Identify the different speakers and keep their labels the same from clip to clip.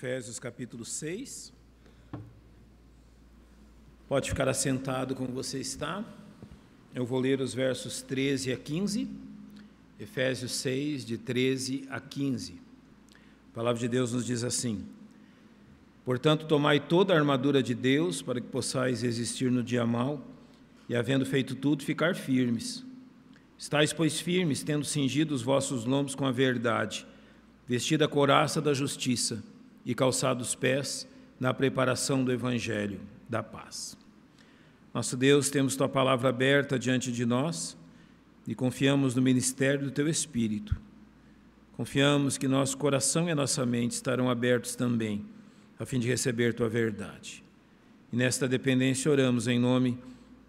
Speaker 1: Efésios capítulo 6. Pode ficar assentado como você está. Eu vou ler os versos 13 a 15. Efésios 6, de 13 a 15. A palavra de Deus nos diz assim: Portanto, tomai toda a armadura de Deus, para que possais resistir no dia mau, e havendo feito tudo, ficar firmes. Estais, pois, firmes, tendo cingido os vossos lombos com a verdade, vestida a couraça da justiça, e calçados os pés na preparação do Evangelho da paz. Nosso Deus, temos Tua palavra aberta diante de nós e confiamos no ministério do Teu Espírito. Confiamos que nosso coração e a nossa mente estarão abertos também, a fim de receber Tua verdade. E nesta dependência oramos em nome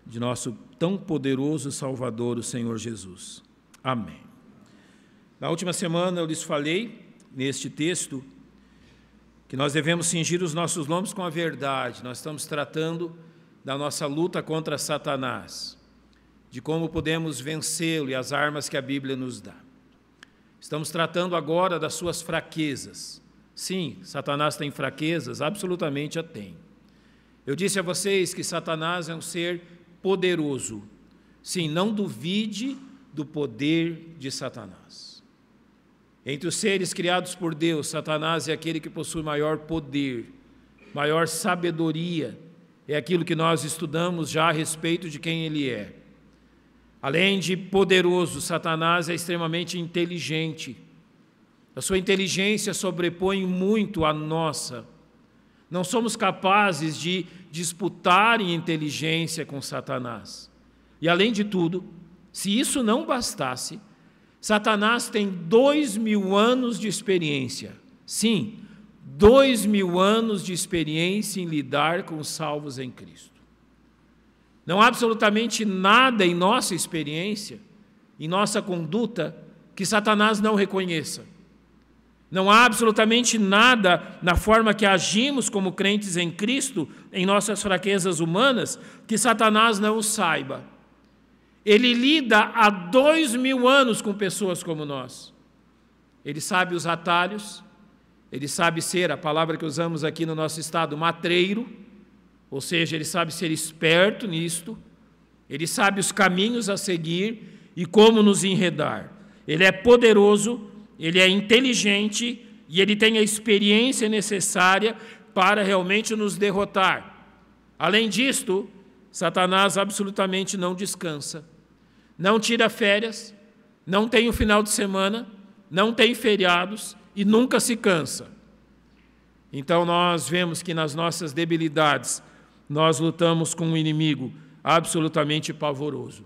Speaker 1: de nosso tão poderoso Salvador, o Senhor Jesus. Amém. Na última semana eu lhes falei, neste texto, que nós devemos cingir os nossos lombos com a verdade. Nós estamos tratando da nossa luta contra Satanás, de como podemos vencê-lo e as armas que a Bíblia nos dá. Estamos tratando agora das suas fraquezas. Sim, Satanás tem fraquezas, absolutamente a tem. Eu disse a vocês que Satanás é um ser poderoso. Sim, não duvide do poder de Satanás. Entre os seres criados por Deus, Satanás é aquele que possui maior poder, maior sabedoria. É aquilo que nós estudamos já a respeito de quem ele é. Além de poderoso, Satanás é extremamente inteligente. A sua inteligência sobrepõe muito a nossa. Não somos capazes de disputar em inteligência com Satanás. E além de tudo, se isso não bastasse, Satanás tem 2000 anos de experiência. Sim, 2000 anos de experiência em lidar com os salvos em Cristo. Não há absolutamente nada em nossa experiência, em nossa conduta, que Satanás não reconheça. Não há absolutamente nada na forma que agimos como crentes em Cristo, em nossas fraquezas humanas, que Satanás não o saiba. Ele lida há 2000 anos com pessoas como nós. Ele sabe os atalhos, ele sabe ser, a palavra que usamos aqui no nosso estado, matreiro, ou seja, ele sabe ser esperto nisto, ele sabe os caminhos a seguir e como nos enredar. Ele é poderoso, ele é inteligente e ele tem a experiência necessária para realmente nos derrotar. Além disto, Satanás absolutamente não descansa. Não tira férias, não tem o final de semana, não tem feriados e nunca se cansa. Então nós vemos que nas nossas debilidades nós lutamos com um inimigo absolutamente pavoroso.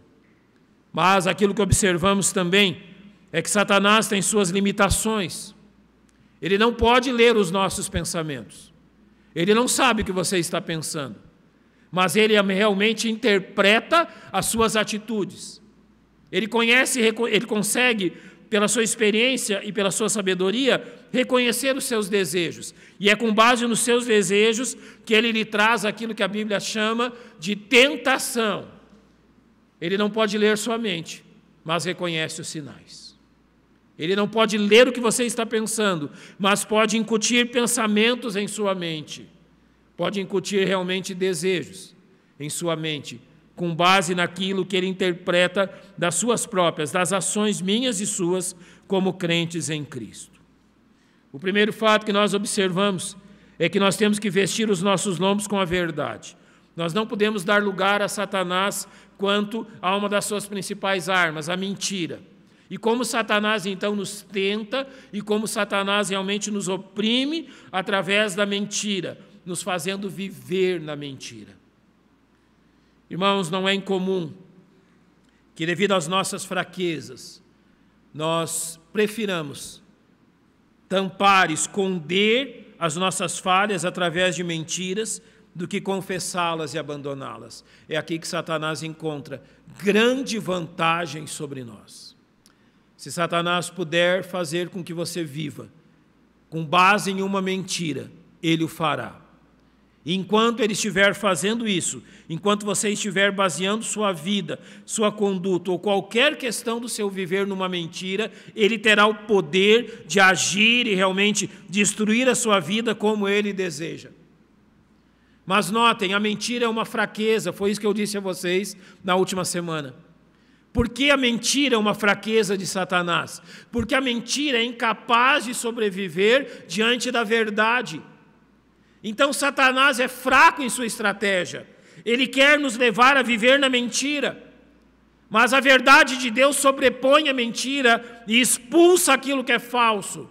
Speaker 1: Mas aquilo que observamos também é que Satanás tem suas limitações. Ele não pode ler os nossos pensamentos. Ele não sabe o que você está pensando. Mas ele realmente interpreta as suas atitudes. Ele conhece, ele consegue, pela sua experiência e pela sua sabedoria, reconhecer os seus desejos. E é com base nos seus desejos que ele lhe traz aquilo que a Bíblia chama de tentação. Ele não pode ler sua mente, mas reconhece os sinais. Ele não pode ler o que você está pensando, mas pode incutir pensamentos em sua mente. Pode incutir realmente desejos em sua mente, com base naquilo que ele interpreta das suas próprias, das ações minhas e suas, como crentes em Cristo. O primeiro fato que nós observamos é que nós temos que vestir os nossos lombos com a verdade. Nós não podemos dar lugar a Satanás quanto a uma das suas principais armas, a mentira. E como Satanás então nos tenta e como Satanás realmente nos oprime através da mentira, nos fazendo viver na mentira. Irmãos, não é incomum que, devido às nossas fraquezas, nós prefiramos tampar, esconder as nossas falhas através de mentiras do que confessá-las e abandoná-las. É aqui que Satanás encontra grande vantagem sobre nós. Se Satanás puder fazer com que você viva com base em uma mentira, ele o fará. Enquanto ele estiver fazendo isso, enquanto você estiver baseando sua vida, sua conduta ou qualquer questão do seu viver numa mentira, ele terá o poder de agir e realmente destruir a sua vida como ele deseja. Mas notem, a mentira é uma fraqueza, foi isso que eu disse a vocês na última semana. Por que a mentira é uma fraqueza de Satanás? Porque a mentira é incapaz de sobreviver diante da verdade. Então Satanás é fraco em sua estratégia. Ele quer nos levar a viver na mentira. Mas a verdade de Deus sobrepõe a mentira e expulsa aquilo que é falso.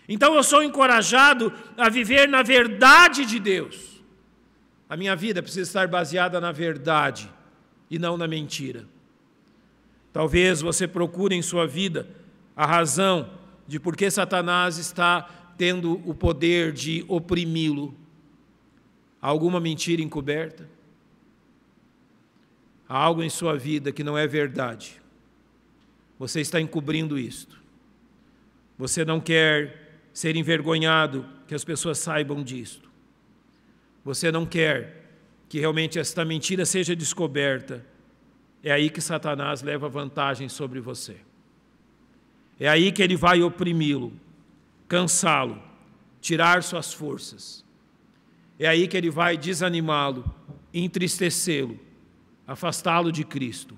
Speaker 1: Então eu sou encorajado a viver na verdade de Deus. A minha vida precisa estar baseada na verdade e não na mentira. Talvez você procure em sua vida a razão de por que Satanás está tendo o poder de oprimi-lo. Há alguma mentira encoberta? Há algo em sua vida que não é verdade. Você está encobrindo isto. Você não quer ser envergonhado que as pessoas saibam disto. Você não quer que realmente esta mentira seja descoberta. É aí que Satanás leva vantagem sobre você. É aí que ele vai oprimi-lo, cansá-lo, tirar suas forças. É aí que ele vai desanimá-lo, entristecê-lo, afastá-lo de Cristo.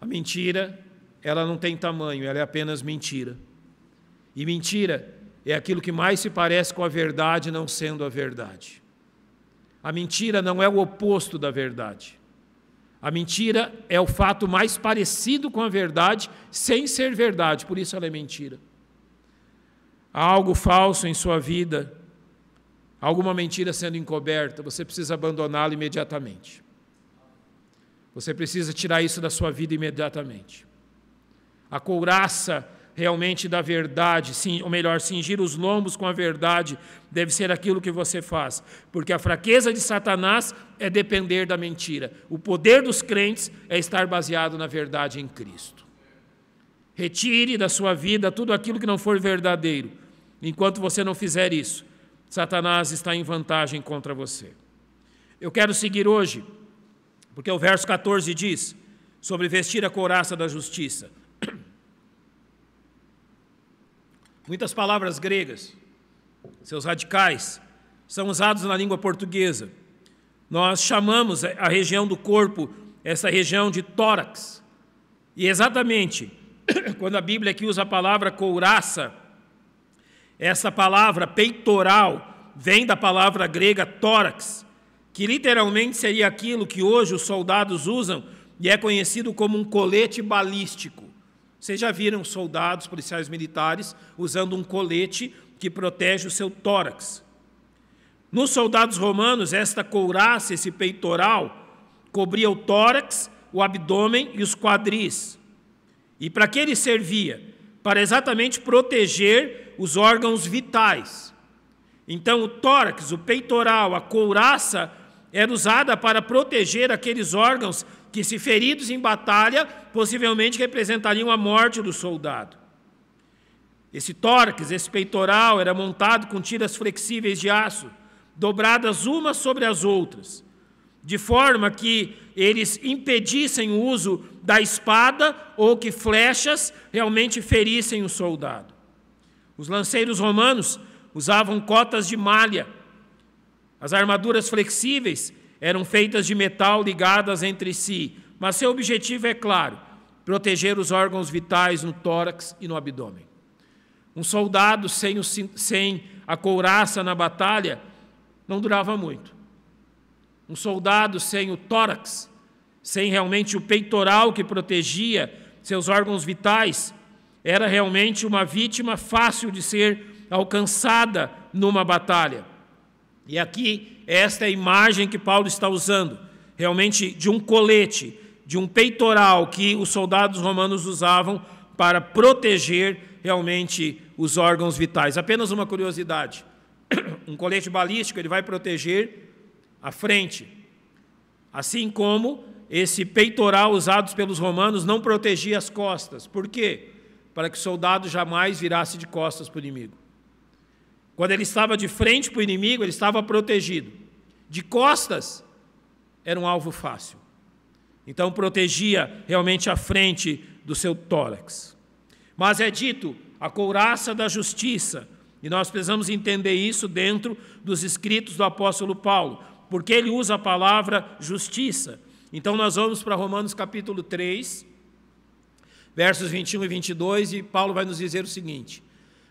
Speaker 1: A mentira, ela não tem tamanho, ela é apenas mentira. E mentira é aquilo que mais se parece com a verdade, não sendo a verdade. A mentira não é o oposto da verdade. A mentira é o fato mais parecido com a verdade, sem ser verdade, por isso ela é mentira. Há algo falso em sua vida, alguma mentira sendo encoberta, você precisa abandoná-la imediatamente. Você precisa tirar isso da sua vida imediatamente. A couraça realmente da verdade, ou melhor, cingir os lombos com a verdade, deve ser aquilo que você faz. Porque a fraqueza de Satanás é depender da mentira. O poder dos crentes é estar baseado na verdade em Cristo. Retire da sua vida tudo aquilo que não for verdadeiro. Enquanto você não fizer isso, Satanás está em vantagem contra você. Eu quero seguir hoje, porque o verso 14 diz, sobre vestir a couraça da justiça. Muitas palavras gregas, seus radicais, são usados na língua portuguesa. Nós chamamos a região do corpo, essa região de tórax. E exatamente, quando a Bíblia aqui usa a palavra couraça, essa palavra peitoral vem da palavra grega tórax, que literalmente seria aquilo que hoje os soldados usam e é conhecido como um colete balístico. Vocês já viram soldados, policiais militares, usando um colete que protege o seu tórax. Nos soldados romanos, esta couraça, esse peitoral, cobria o tórax, o abdômen e os quadris. E para que ele servia? Para exatamente proteger os órgãos vitais. Então, o tórax, o peitoral, a couraça, era usada para proteger aqueles órgãos que, se feridos em batalha, possivelmente representariam a morte do soldado. Esse tórax, esse peitoral, era montado com tiras flexíveis de aço, dobradas umas sobre as outras, de forma que eles impedissem o uso da espada ou que flechas realmente ferissem o soldado. Os lanceiros romanos usavam cotas de malha. As armaduras flexíveis eram feitas de metal ligadas entre si, mas seu objetivo é claro, proteger os órgãos vitais no tórax e no abdômen. Um soldado sem a couraça na batalha não durava muito. Um soldado sem o tórax, sem realmente o peitoral que protegia seus órgãos vitais, era realmente uma vítima fácil de ser alcançada numa batalha. E aqui, esta é a imagem que Paulo está usando, realmente de um colete, de um peitoral que os soldados romanos usavam para proteger realmente os órgãos vitais. Apenas uma curiosidade, um colete balístico ele vai proteger a frente, assim como esse peitoral usado pelos romanos não protegia as costas. Por quê? Para que o soldado jamais virasse de costas para o inimigo. Quando ele estava de frente para o inimigo, ele estava protegido. De costas, era um alvo fácil. Então, protegia realmente a frente do seu tórax. Mas é dito, a couraça da justiça, e nós precisamos entender isso dentro dos escritos do apóstolo Paulo, porque ele usa a palavra justiça. Então, nós vamos para Romanos capítulo 3, versos 21 e 22, e Paulo vai nos dizer o seguinte: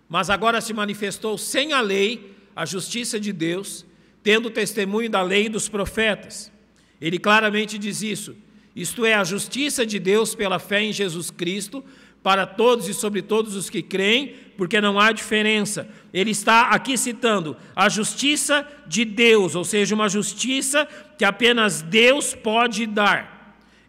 Speaker 1: mas agora se manifestou sem a lei a justiça de Deus, tendo testemunho da lei e dos profetas. Ele claramente diz isso, isto é, a justiça de Deus pela fé em Jesus Cristo, para todos e sobre todos os que creem, porque não há diferença. Ele está aqui citando a justiça de Deus, ou seja, uma justiça que apenas Deus pode dar.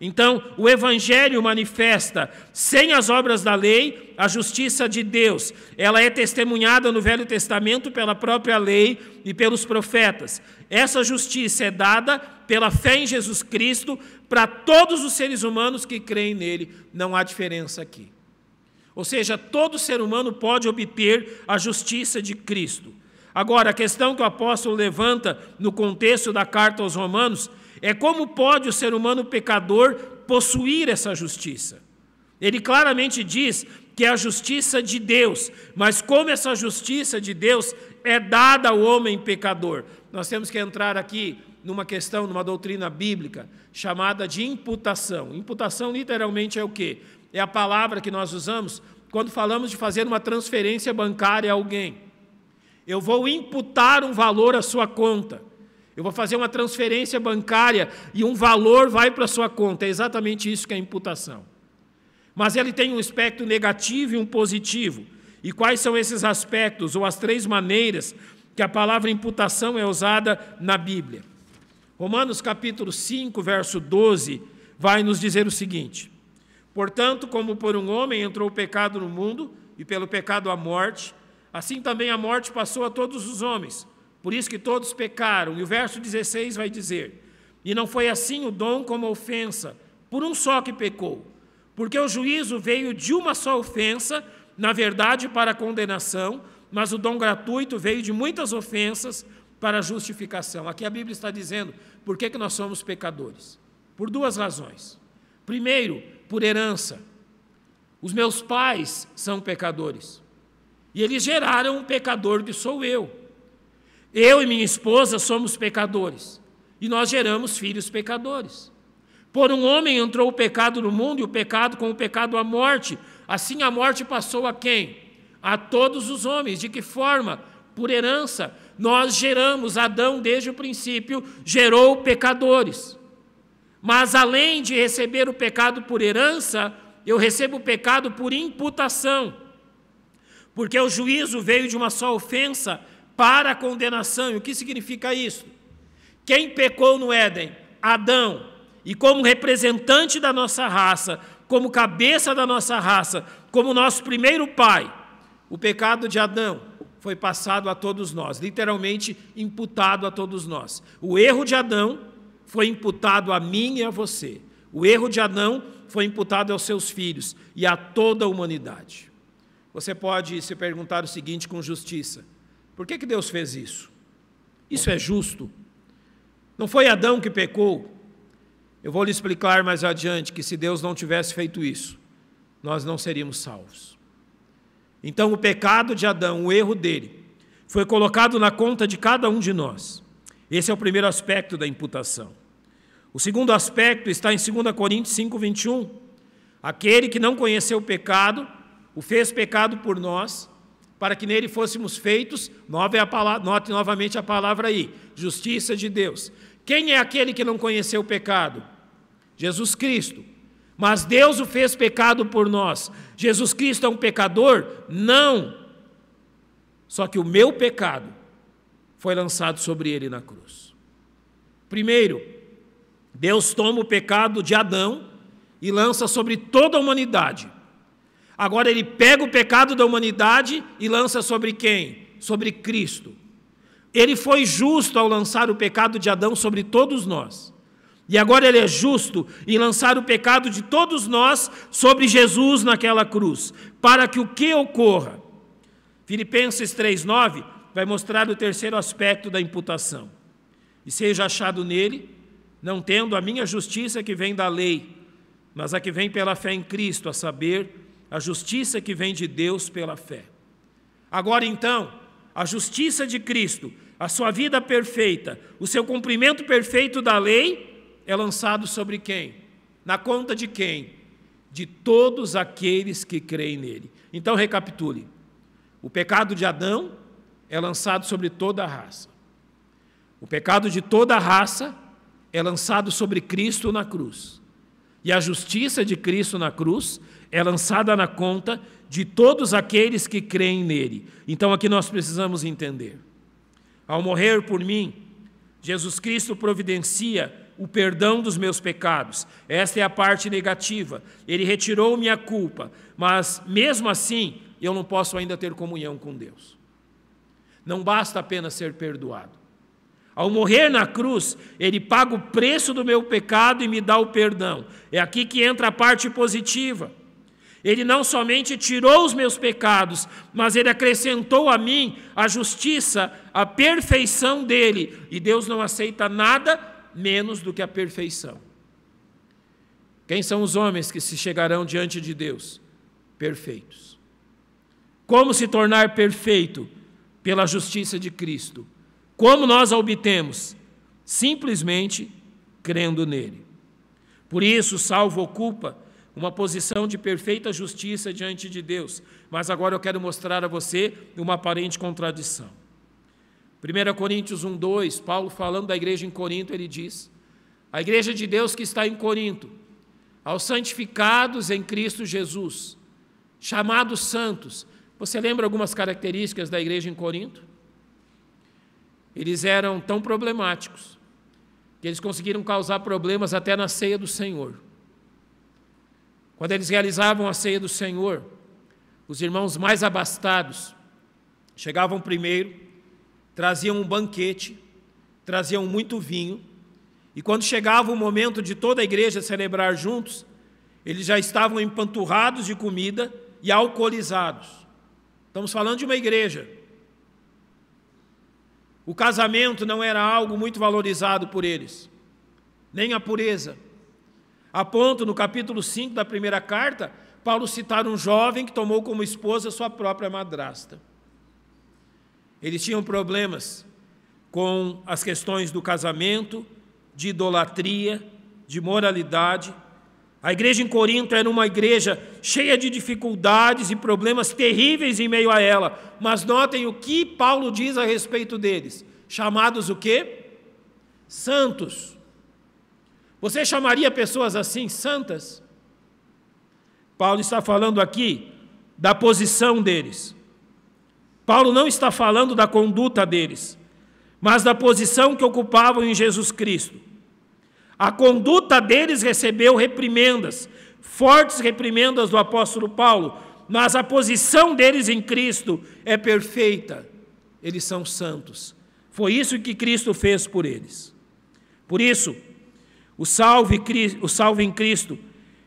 Speaker 1: Então, o Evangelho manifesta, sem as obras da lei, a justiça de Deus. Ela é testemunhada no Velho Testamento pela própria lei e pelos profetas. Essa justiça é dada pela fé em Jesus Cristo para todos os seres humanos que creem nele. Não há diferença aqui. Ou seja, todo ser humano pode obter a justiça de Cristo. Agora, a questão que o apóstolo levanta no contexto da carta aos Romanos é como pode o ser humano pecador possuir essa justiça. Ele claramente diz que é a justiça de Deus, mas como essa justiça de Deus é dada ao homem pecador? Nós temos que entrar aqui numa questão, numa doutrina bíblica, chamada de imputação. Imputação literalmente é o quê? É a palavra que nós usamos quando falamos de fazer uma transferência bancária a alguém. Eu vou imputar um valor à sua conta. Eu vou fazer uma transferência bancária e um valor vai para a sua conta. É exatamente isso que é a imputação. Mas ele tem um aspecto negativo e um positivo. E quais são esses aspectos, ou as três maneiras que a palavra imputação é usada na Bíblia? Romanos capítulo 5, verso 12, vai nos dizer o seguinte: portanto, como por um homem entrou o pecado no mundo, e pelo pecado a morte, assim também a morte passou a todos os homens, por isso que todos pecaram. E o verso 16 vai dizer: e não foi assim o dom como a ofensa, por um só que pecou, porque o juízo veio de uma só ofensa, na verdade para a condenação, mas o dom gratuito veio de muitas ofensas para a justificação. Aqui a Bíblia está dizendo por que nós somos pecadores. Por duas razões. Primeiro, por herança. Os meus pais são pecadores. E eles geraram um pecador que sou eu. Eu e minha esposa somos pecadores. E nós geramos filhos pecadores. Por um homem entrou o pecado no mundo, e o pecado com o pecado a morte. Assim a morte passou a quem? A todos os homens. De que forma? Por herança. Nós geramos, Adão desde o princípio gerou pecadores. Mas além de receber o pecado por herança, eu recebo o pecado por imputação. Porque o juízo veio de uma só ofensa para a condenação. E o que significa isso? Quem pecou no Éden? Adão. E como representante da nossa raça, como cabeça da nossa raça, como nosso primeiro pai, o pecado de Adão foi passado a todos nós, literalmente imputado a todos nós. O erro de Adão foi imputado a mim e a você. O erro de Adão foi imputado aos seus filhos e a toda a humanidade. Você pode se perguntar o seguinte com justiça: por que Deus fez isso? Isso é justo? Não foi Adão que pecou? Eu vou lhe explicar mais adiante que se Deus não tivesse feito isso, nós não seríamos salvos. Então o pecado de Adão, o erro dele, foi colocado na conta de cada um de nós. Esse é o primeiro aspecto da imputação. O segundo aspecto está em 2 Coríntios 5, 21. Aquele que não conheceu o pecado, o fez pecado por nós, para que nele fôssemos feitos, note novamente a palavra aí, justiça de Deus. Quem é aquele que não conheceu o pecado? Jesus Cristo. Mas Deus o fez pecado por nós. Jesus Cristo é um pecador? Não. Só que o meu pecado foi lançado sobre ele na cruz. Primeiro, Deus toma o pecado de Adão e lança sobre toda a humanidade. Agora ele pega o pecado da humanidade e lança sobre quem? Sobre Cristo. Ele foi justo ao lançar o pecado de Adão sobre todos nós. E agora ele é justo em lançar o pecado de todos nós sobre Jesus naquela cruz, para que o que ocorra? Filipenses 3,9 vai mostrar o terceiro aspecto da imputação. E seja achado nele, não tendo a minha justiça que vem da lei, mas a que vem pela fé em Cristo, a saber, a justiça que vem de Deus pela fé. Agora então, a justiça de Cristo, a sua vida perfeita, o seu cumprimento perfeito da lei, é lançado sobre quem? Na conta de quem? De todos aqueles que creem nele. Então recapitule. O pecado de Adão é lançado sobre toda a raça. O pecado de toda a raça é lançado sobre Cristo na cruz. E a justiça de Cristo na cruz é lançada na conta de todos aqueles que creem nele. Então aqui nós precisamos entender. Ao morrer por mim, Jesus Cristo providencia o perdão dos meus pecados. Esta é a parte negativa. Ele retirou minha culpa, mas mesmo assim eu não posso ainda ter comunhão com Deus. Não basta apenas ser perdoado. Ao morrer na cruz, Ele paga o preço do meu pecado e me dá o perdão. É aqui que entra a parte positiva. Ele não somente tirou os meus pecados, mas Ele acrescentou a mim a justiça, a perfeição dEle. E Deus não aceita nada menos do que a perfeição. Quem são os homens que se chegarão diante de Deus? Perfeitos. Como se tornar perfeito? Pela justiça de Cristo. Como nós a obtemos? Simplesmente crendo nele. Por isso, o salvo ocupa uma posição de perfeita justiça diante de Deus. Mas agora eu quero mostrar a você uma aparente contradição. 1 Coríntios 1:2, Paulo falando da igreja em Corinto, ele diz: a igreja de Deus que está em Corinto, aos santificados em Cristo Jesus, chamados santos. Você lembra algumas características da igreja em Corinto? Eles eram tão problemáticos que eles conseguiram causar problemas até na ceia do Senhor. Quando eles realizavam a ceia do Senhor, os irmãos mais abastados chegavam primeiro, traziam um banquete, traziam muito vinho, e quando chegava o momento de toda a igreja celebrar juntos, eles já estavam empanturrados de comida e alcoolizados. Estamos falando de uma igreja. O casamento não era algo muito valorizado por eles, nem a pureza. A ponto, no capítulo 5 da primeira carta, Paulo citar um jovem que tomou como esposa sua própria madrasta. Eles tinham problemas com as questões do casamento, de idolatria, de moralidade. A igreja em Corinto era uma igreja cheia de dificuldades e problemas terríveis em meio a ela. Mas notem o que Paulo diz a respeito deles. Chamados o quê? Santos. Você chamaria pessoas assim santas? Paulo está falando aqui da posição deles. Paulo não está falando da conduta deles, mas da posição que ocupavam em Jesus Cristo. A conduta deles recebeu reprimendas, fortes reprimendas do apóstolo Paulo, mas a posição deles em Cristo é perfeita. Eles são santos. Foi isso que Cristo fez por eles. Por isso, o salvo em Cristo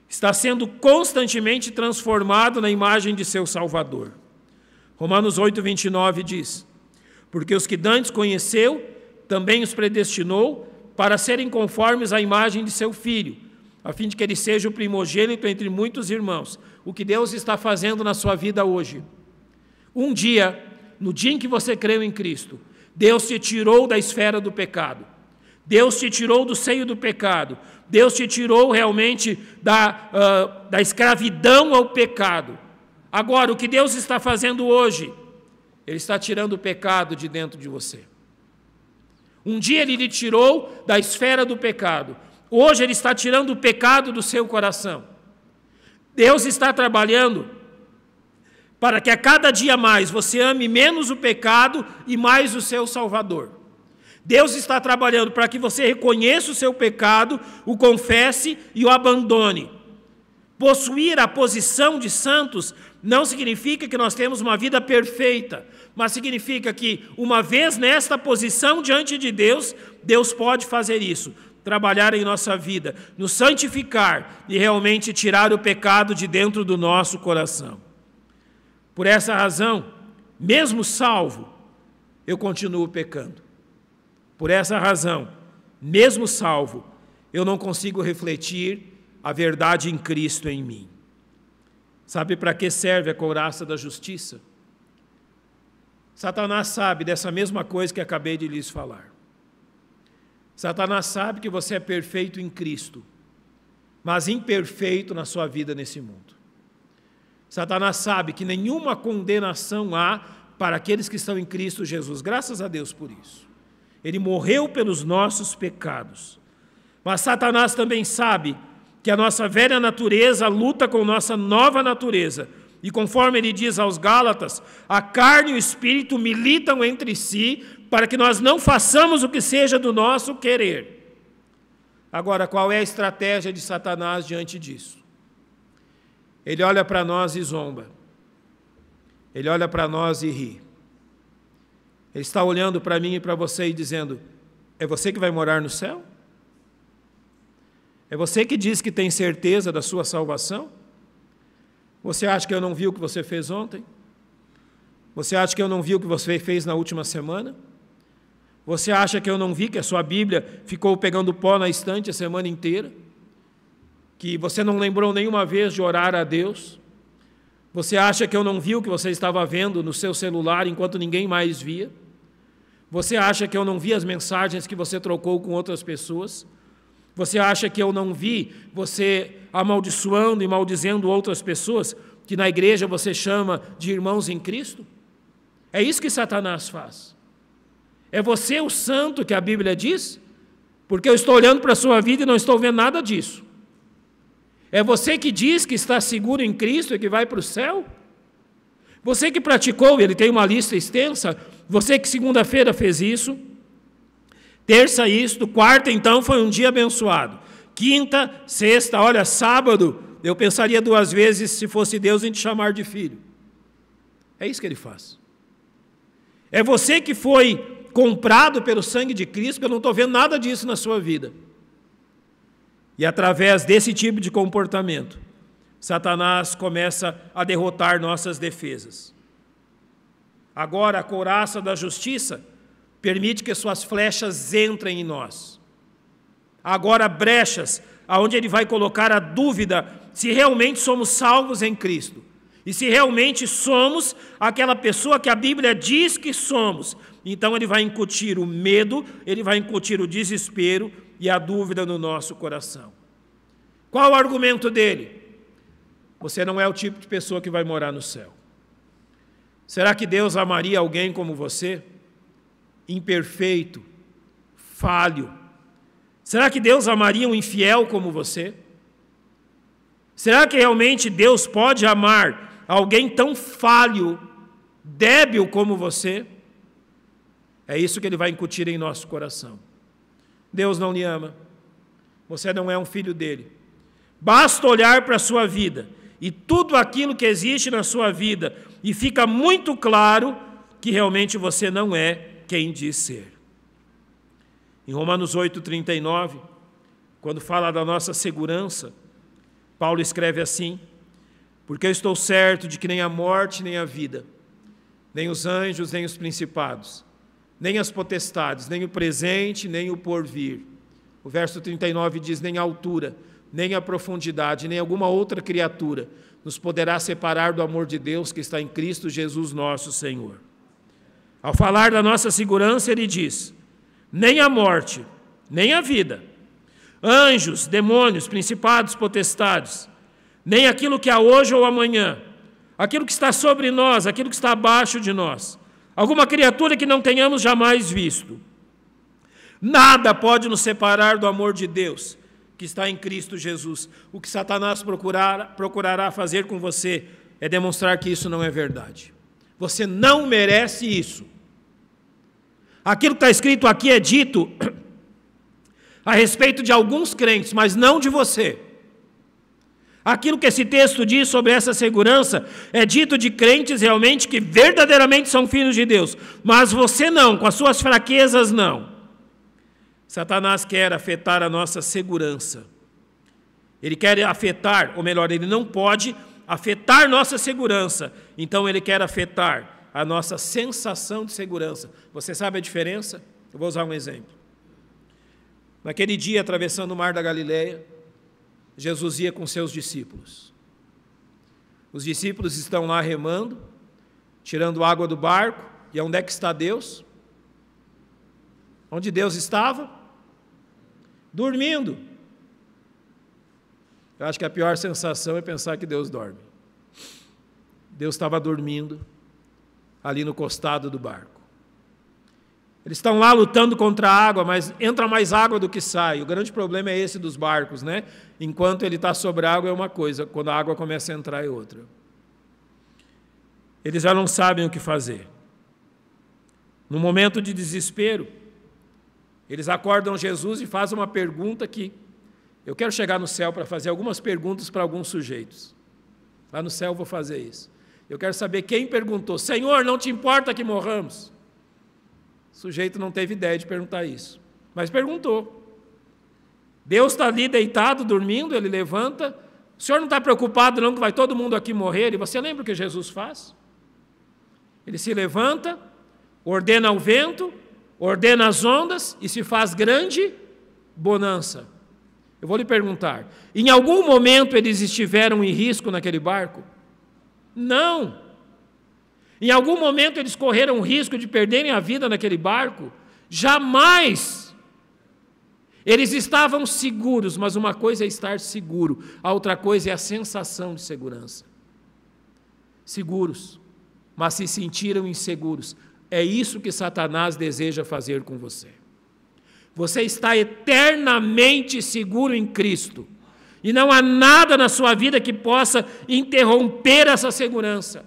Speaker 1: está sendo constantemente transformado na imagem de seu Salvador. Romanos 8:29 diz: porque os que dantes conheceu, também os predestinou para serem conformes à imagem de seu Filho, a fim de que ele seja o primogênito entre muitos irmãos. O que Deus está fazendo na sua vida hoje? Um dia, no dia em que você creu em Cristo, Deus te tirou da esfera do pecado. Deus te tirou do seio do pecado. Deus te tirou realmente da escravidão ao pecado. Agora, o que Deus está fazendo hoje? Ele está tirando o pecado de dentro de você. Um dia Ele lhe tirou da esfera do pecado. Hoje Ele está tirando o pecado do seu coração. Deus está trabalhando para que a cada dia mais você ame menos o pecado e mais o seu Salvador. Deus está trabalhando para que você reconheça o seu pecado, o confesse e o abandone. Possuir a posição de santos não significa que nós temos uma vida perfeita, mas significa que, uma vez nesta posição diante de Deus, Deus pode fazer isso, trabalhar em nossa vida, nos santificar e realmente tirar o pecado de dentro do nosso coração. Por essa razão, mesmo salvo, eu continuo pecando. Por essa razão, mesmo salvo, eu não consigo refletir a verdade em Cristo em mim. Sabe para que serve a couraça da justiça? Satanás sabe dessa mesma coisa que acabei de lhes falar. Satanás sabe que você é perfeito em Cristo, mas imperfeito na sua vida nesse mundo. Satanás sabe que nenhuma condenação há para aqueles que estão em Cristo Jesus. Graças a Deus por isso. Ele morreu pelos nossos pecados. Mas Satanás também sabe que a nossa velha natureza luta com nossa nova natureza. E conforme ele diz aos Gálatas, a carne e o espírito militam entre si para que nós não façamos o que seja do nosso querer. Agora, qual é a estratégia de Satanás diante disso? Ele olha para nós e zomba. Ele olha para nós e ri. Ele está olhando para mim e para você e dizendo, é você que vai morar no céu? É você que diz que tem certeza da sua salvação? Você acha que eu não vi o que você fez ontem? Você acha que eu não vi o que você fez na última semana? Você acha que eu não vi que a sua Bíblia ficou pegando pó na estante a semana inteira? Que você não lembrou nenhuma vez de orar a Deus? Você acha que eu não vi o que você estava vendo no seu celular enquanto ninguém mais via? Você acha que eu não vi as mensagens que você trocou com outras pessoas? Você acha que eu não vi você amaldiçoando e maldizendo outras pessoas que na igreja você chama de irmãos em Cristo? É isso que Satanás faz. É você o santo que a Bíblia diz? Porque eu estou olhando para a sua vida e não estou vendo nada disso. É você que diz que está seguro em Cristo e que vai para o céu? Você que praticou, ele tem uma lista extensa, você que segunda-feira fez isso, terça isto, quarta então foi um dia abençoado, quinta, sexta, olha, sábado, eu pensaria 2 vezes se fosse Deus em te chamar de filho. É isso que ele faz. É você que foi comprado pelo sangue de Cristo, porque eu não estou vendo nada disso na sua vida. E através desse tipo de comportamento, Satanás começa a derrotar nossas defesas. Agora, a couraça da justiça permite que suas flechas entrem em nós. Agora, brechas, aonde ele vai colocar a dúvida se realmente somos salvos em Cristo. E se realmente somos aquela pessoa que a Bíblia diz que somos. Então ele vai incutir o medo, ele vai incutir o desespero e a dúvida no nosso coração. Qual o argumento dele? Você não é o tipo de pessoa que vai morar no céu. Será que Deus amaria alguém como você? Imperfeito, falho. Será que Deus amaria um infiel como você? Será que realmente Deus pode amar alguém tão falho, débil como você? É isso que ele vai incutir em nosso coração. Deus não lhe ama. Você não é um filho dele. Basta olhar para a sua vida e tudo aquilo que existe na sua vida e fica muito claro que realmente você não é quem diz ser. Em Romanos 8:39, quando fala da nossa segurança, Paulo escreve assim: porque eu estou certo de que nem a morte, nem a vida, nem os anjos, nem os principados, nem as potestades, nem o presente, nem o porvir. O verso 39 diz: nem a altura, nem a profundidade, nem alguma outra criatura nos poderá separar do amor de Deus que está em Cristo Jesus nosso Senhor. Ao falar da nossa segurança, ele diz: nem a morte, nem a vida, anjos, demônios, principados, potestades, nem aquilo que há hoje ou amanhã, aquilo que está sobre nós, aquilo que está abaixo de nós, alguma criatura que não tenhamos jamais visto. Nada pode nos separar do amor de Deus que está em Cristo Jesus. O que Satanás procurará fazer com você é demonstrar que isso não é verdade. Você não merece isso. Aquilo que está escrito aqui é dito a respeito de alguns crentes, mas não de você. Aquilo que esse texto diz sobre essa segurança é dito de crentes realmente que verdadeiramente são filhos de Deus, mas você não, com as suas fraquezas não. Satanás quer afetar a nossa segurança. Ele quer afetar, ou melhor, ele não pode afetar nossa segurança. Então ele quer afetar a nossa sensação de segurança. Você sabe a diferença? Eu vou usar um exemplo. Naquele dia, atravessando o mar da Galileia, Jesus ia com seus discípulos. Os discípulos estão lá remando, tirando água do barco, e onde é que está Deus? Onde Deus estava? Dormindo. Eu acho que a pior sensação é pensar que Deus dorme. Deus estava dormindo ali no costado do barco. Eles estão lá lutando contra a água, mas entra mais água do que sai. O grande problema é esse dos barcos, né? Enquanto ele está sobre a água é uma coisa, quando a água começa a entrar é outra. Eles já não sabem o que fazer. No momento de desespero, eles acordam Jesus e fazem uma pergunta que eu quero chegar no céu para fazer algumas perguntas para alguns sujeitos. Lá no céu eu vou fazer isso. Eu quero saber quem perguntou: Senhor, não te importa que morramos? O sujeito não teve ideia de perguntar isso, mas perguntou. Deus está ali deitado, dormindo, ele levanta. O senhor não está preocupado não que vai todo mundo aqui morrer? E você lembra o que Jesus faz? Ele se levanta, ordena o vento, ordena as ondas e se faz grande bonança. Eu vou lhe perguntar, em algum momento eles estiveram em risco naquele barco? Não. Em algum momento eles correram o risco de perderem a vida naquele barco? Jamais. Eles estavam seguros, mas uma coisa é estar seguro, a outra coisa é a sensação de segurança. Seguros, mas se sentiram inseguros. É isso que Satanás deseja fazer com você. Você está eternamente seguro em Cristo. E não há nada na sua vida que possa interromper essa segurança.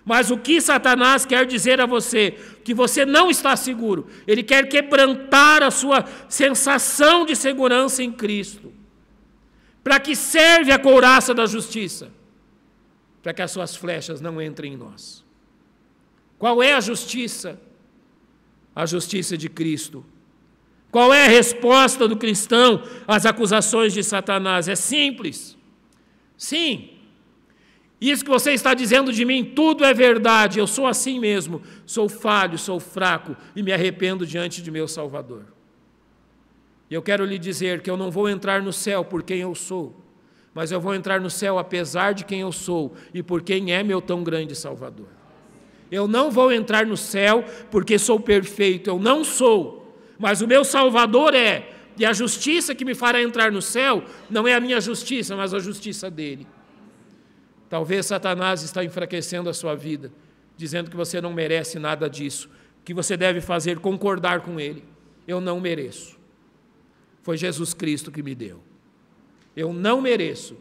Speaker 1: Mas o que Satanás quer dizer a você? Que você não está seguro. Ele quer quebrantar a sua sensação de segurança em Cristo. Para que serve a couraça da justiça? Para que as suas flechas não entrem em nós. Qual é a justiça? A justiça de Cristo. Qual é a resposta do cristão às acusações de Satanás? É simples. Sim. Isso que você está dizendo de mim, tudo é verdade, eu sou assim mesmo, sou falho, sou fraco e me arrependo diante de meu Salvador. E eu quero lhe dizer que eu não vou entrar no céu por quem eu sou, mas eu vou entrar no céu apesar de quem eu sou e por quem é meu tão grande Salvador. Eu não vou entrar no céu porque sou perfeito, eu não sou, mas o meu Salvador é, e a justiça que me fará entrar no céu não é a minha justiça, mas a justiça dele. Talvez Satanás está enfraquecendo a sua vida, dizendo que você não merece nada disso, que você deve fazer concordar com ele. Eu não mereço. Foi Jesus Cristo que me deu. Eu não mereço.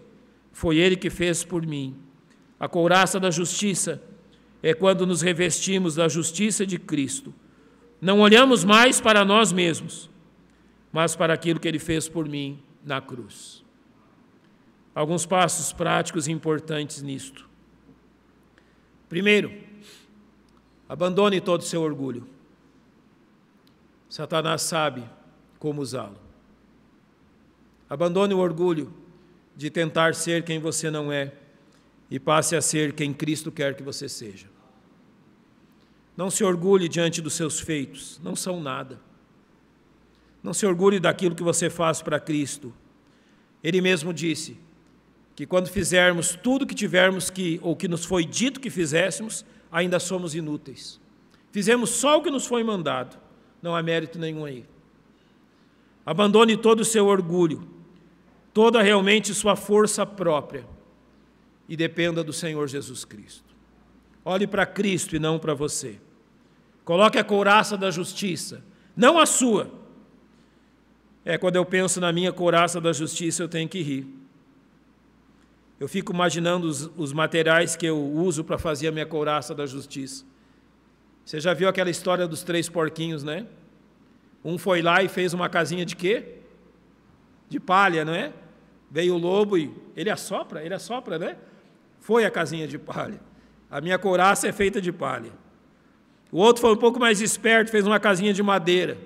Speaker 1: Foi ele que fez por mim. A couraça da justiça é quando nos revestimos da justiça de Cristo. Não olhamos mais para nós mesmos, mas para aquilo que ele fez por mim na cruz. Alguns passos práticos importantes nisto. Primeiro, abandone todo o seu orgulho. Satanás sabe como usá-lo. Abandone o orgulho de tentar ser quem você não é e passe a ser quem Cristo quer que você seja. Não se orgulhe diante dos seus feitos, não são nada. Não se orgulhe daquilo que você faz para Cristo. Ele mesmo disse que quando fizermos tudo que tivermos que, ou que nos foi dito que fizéssemos, ainda somos inúteis. Fizemos só o que nos foi mandado, não há mérito nenhum aí. Abandone todo o seu orgulho, toda realmente sua força própria, e dependa do Senhor Jesus Cristo. Olhe para Cristo e não para você. Coloque a couraça da justiça, não a sua. Quando eu penso na minha couraça da justiça, eu tenho que rir. Eu fico imaginando os materiais que eu uso para fazer a minha couraça da justiça. Você já viu aquela história dos 3 porquinhos, né? Um foi lá e fez uma casinha de quê? De palha, não é? Veio o lobo e ele assopra, né? Foi a casinha de palha. A minha couraça é feita de palha. O outro foi um pouco mais esperto, fez uma casinha de madeira.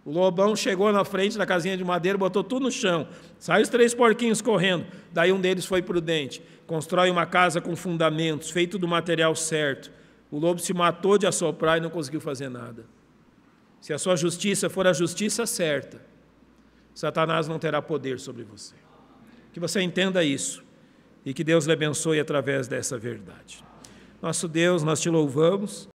Speaker 1: O lobão chegou na frente da casinha de madeira, botou tudo no chão. Saiu os 3 porquinhos correndo. Daí um deles foi prudente. Constrói uma casa com fundamentos, feito do material certo. O lobo se matou de assoprar e não conseguiu fazer nada. Se a sua justiça for a justiça certa, Satanás não terá poder sobre você. Que você entenda isso e que Deus lhe abençoe através dessa verdade. Nosso Deus, nós te louvamos.